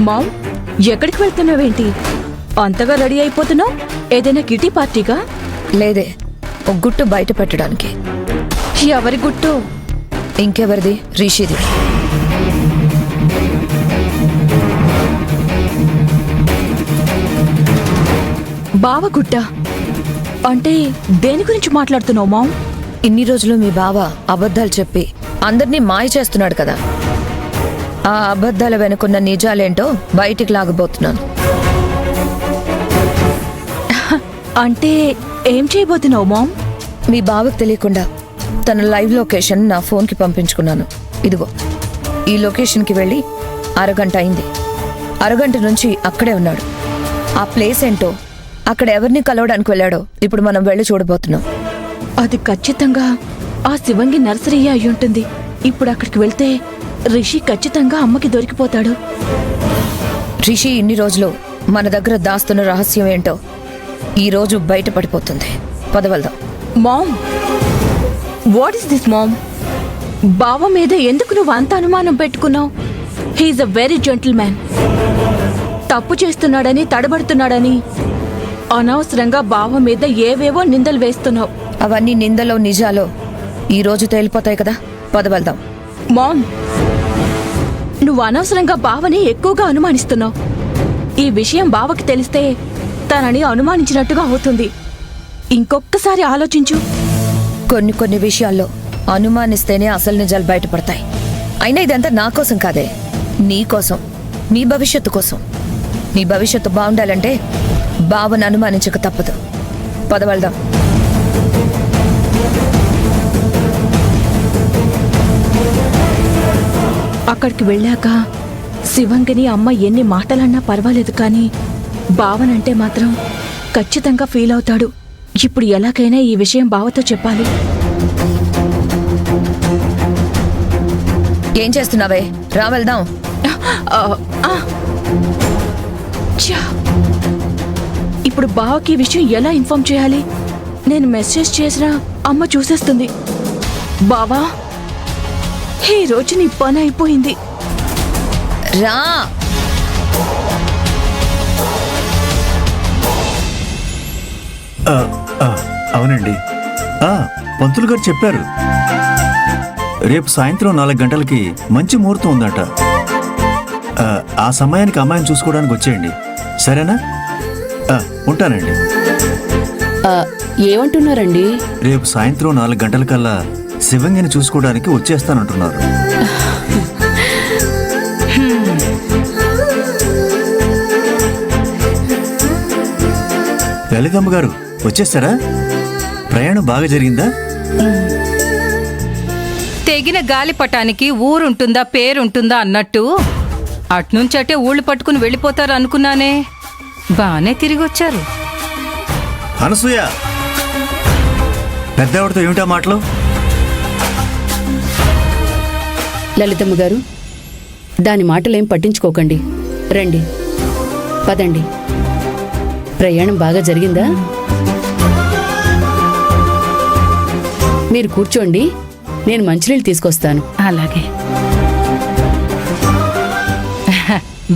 Ma'am, ఎక్కడికి వెళ్తున్నావేంటి? అంతగా ready అయిపోతున్నావు? ఏదైనా కిటీ పార్టీగా? లేదే, ఒక గుట్టు బయట పెట్టడానికి. ఎవరి గుట్టు? ఇంకెవరిది? రిషిది. బావ గుట్ట అంటే దేని గురించి మాట్లాడుతున్నావు మామ్? ఇన్ని రోజులు మీ బావ అబద్ధాలు చెప్పి అందరినీ మాయ చేస్తున్నాడు కదా, ఆ అబద్ధాల వెనుకున్న నిజాలేంటో బయటికి లాగబోతున్నాను. అంటే ఏం చేయబోతున్నావు మామ్? మీ బావకు తెలియకుండా తన లైవ్ లొకేషన్ నా ఫోన్కి పంపించుకున్నాను. ఇదిగో, ఈ లొకేషన్కి వెళ్ళి అరగంట అయింది. అరగంట నుంచి అక్కడే ఉన్నాడు. ఆ ప్లేస్ ఏంటో, అక్కడ ఎవరిని కలవడానికి వెళ్ళాడో ఇప్పుడు మనం వెళ్ళి చూడబోతున్నాం. అది ఖచ్చితంగా ఆ శివంగి నర్సరీ అయి ఉంటుంది. ఇప్పుడు అక్కడికి వెళ్తే రిషి ఖచ్చితంగా అమ్మకి దొరికిపోతాడు. రిషి ఇన్ని రోజులు మన దగ్గర దాస్తున్న రహస్యం ఏంటో ఈ రోజు బయటపడిపోతుంది. పదవల్దాం. Mom, what is this mom? బావ మీద ఎందుకు నువ్వు అంత అనుమానం పెట్టుకున్నావు? He's a very gentleman. తప్పు చేస్తున్నాడని, తడబడుతున్నాడని అనవసరంగా బావ మీద ఏవేవో నిందలు వేస్తున్నావు. అవన్నీ నిందలో నిజాలో ఈ రోజు తేలిపోతాయి కదా. పదవల్దాం. మామ్, నువ్వు అనవసరంగా బావని ఎక్కువగా అనుమానిస్తున్నావు. ఈ విషయం బావకి తెలిస్తే తనని అనుమానించినట్టుగా అవుతుంది. ఇంకొక్కసారి ఆలోచించు. కొన్ని విషయాల్లో అనుమానిస్తేనే అసలు నిజాలు బయటపడతాయి. అయినా ఇదంతా నా కోసం కాదే, నీ కోసం, నీ భవిష్యత్తు కోసం. నీ భవిష్యత్తు బాగుండాలంటే బావను అనుమానించక తప్పదు. పదవల్దాం. అక్కడికి వెళ్ళాక శివంగిని అమ్మ ఎన్ని మాటలన్నా పర్వాలేదు, కానీ బావనంటే మాత్రం ఖచ్చితంగా ఫీల్ అవుతాడు. ఇప్పుడు ఎలాగైనా ఈ విషయం బావతో చెప్పాలి. ఏం చేస్తున్నావే? రా వెళ్దాం. ఇప్పుడు బావకి ఈ విషయం ఎలా ఇన్ఫార్మ్ చేయాలి? నేను మెసేజ్ చేసినా అమ్మ చూసేస్తుంది. బావా, ఈ రోజు నీ పని అయిపోయింది. రా. అవునండి, పంతులు గారు చెప్పారు. రేపు సాయంత్రం 4 గంటలకి మంచి ముహూర్తం ఉందట. ఆ సమయానికి అమ్మాయిని చూసుకోవడానికి వచ్చేయండి, సరేనా? ఉంటానండి. ఏమంటున్నారండి? రేపు సాయంత్రం 4 గంటలకల్లా శివంగిని చూసుకోవడానికి వచ్చేస్తానంటున్నారు. లలితమ్మ గారు వచ్చేస్తారా? ప్రయాణం బాగా జరిగిందా? తెగిన గాలిపటానికి ఊరుంటుందా పేరుంటుందా అన్నట్టు అట్నుంచటే ఊళ్ళు పట్టుకుని వెళ్ళిపోతారు అనుకున్నానే. బానే తిరిగొచ్చారు. అనసూయ, పెద్దవాడితో ఏమిటా మాటలు? లలితమ్మ గారు, దాని మాటలేం పట్టించుకోకండి. రండి, పదండి. ప్రయాణం బాగా జరిగిందా? మీరు కూర్చోండి, నేను మంచినీళ్ళు తీసుకొస్తాను. అలాగే.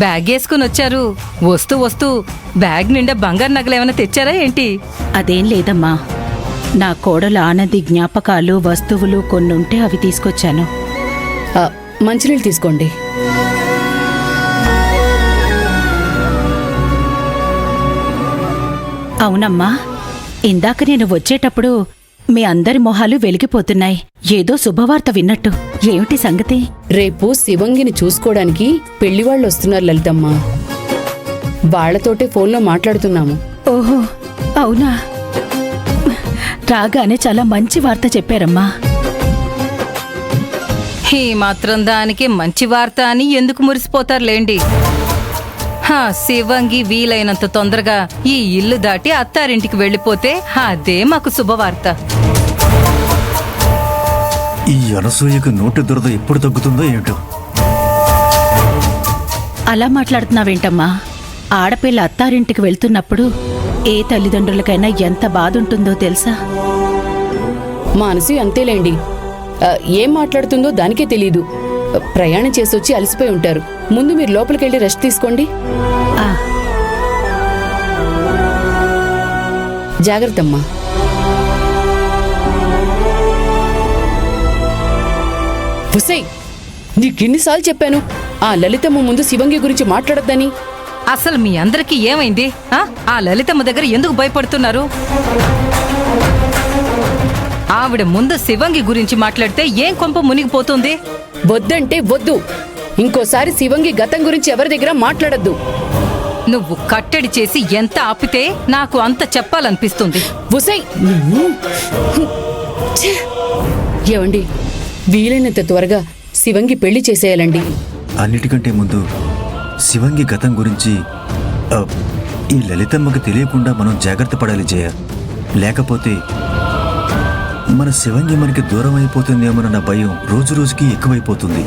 బ్యాగ్ వేసుకుని వచ్చారు. వస్తూ వస్తూ బ్యాగ్ నిండా బంగారు నగలేమైనా తెచ్చారా ఏంటి? అదేం లేదమ్మా, నా కోడలు ఆనంది జ్ఞాపకాలు, వస్తువులు కొన్నుంటే అవి తీసుకొచ్చాను. మంచినీళ్ళు తీసుకోండి. అవునమ్మా, ఇందాక నేను వచ్చేటప్పుడు మీ అందరి మొహాలు వెలిగిపోతున్నాయి. ఏదో శుభవార్త విన్నట్టు. ఏమిటి సంగతి? రేపు శివంగిని చూసుకోవడానికి పెళ్లివాళ్ళు వస్తున్నారు లలితమ్మ. వాళ్లతోటే ఫోన్లో మాట్లాడుతున్నాము. ఓహో, అవునా? రాగానే చాలా మంచి వార్త చెప్పారమ్మా. ఈ మాత్రం దానికి మంచి వార్త అని ఎందుకు మురిసిపోతారులేండి. శివంగి వీలైనంత తొందరగా ఈ ఇల్లు దాటి అత్తారింటికి వెళ్ళిపోతే అదే మాకు శుభవార్త. ఈ అనసూయకు నోటి దురద ఎప్పుడు తగ్గుతుందో ఏమిటో. అలా మాట్లాడుతున్నావేంటమ్మా? ఆడపిల్ల అత్తారింటికి వెళ్తున్నప్పుడు ఏ తల్లిదండ్రులకైనా ఎంత బాధ ఉంటుందో తెలుసా? మా అనసూయ అంతేలేండి, ఏం మాట్లాడుతుందో దానికే తెలీదు. ప్రయాణం చేసి వచ్చి అలసిపోయి ఉంటారు. ముందు మీరు లోపలికెళ్ళి రెస్ట్ తీసుకోండి. ఆ, జాగ్రత్త అమ్మా. హుసై, నీకెన్నిసార్లు చెప్పాను ఆ లలితమ్మ ముందు శివంగి గురించి మాట్లాడొద్దని? అసలు మీ అందరికీ ఏమైంది? ఆ లలితమ్మ దగ్గర ఎందుకు భయపడుతున్నారు? ఆవిడ ముందు శివంగి గురించి మాట్లాడితే ఏం కొంప మునిగిపోతుంది? వద్దంటే వద్దు. ఇంకోసారి శివంగి గతం గురించి ఎవరి దగ్గర మాట్లాడొద్దు. నువ్వు కట్టడి చేసి ఎంత ఆపితే నాకు అంత చెప్పాలనిపిస్తుంది. హుసై, ఏవండి, వీలైనంత త్వరగా శివంగి పెళ్లి చేసేయాలండి. అన్నిటికంటే ముందు శివంగి గతం గురించి ఈ లలితమ్మకి తెలియకుండా మనం జాగ్రత్త పడాలి జయ. లేకపోతే మన శివంగి మనకి దూరం అయిపోతుందేమోనన్న భయం రోజు రోజుకి ఎక్కువైపోతుంది.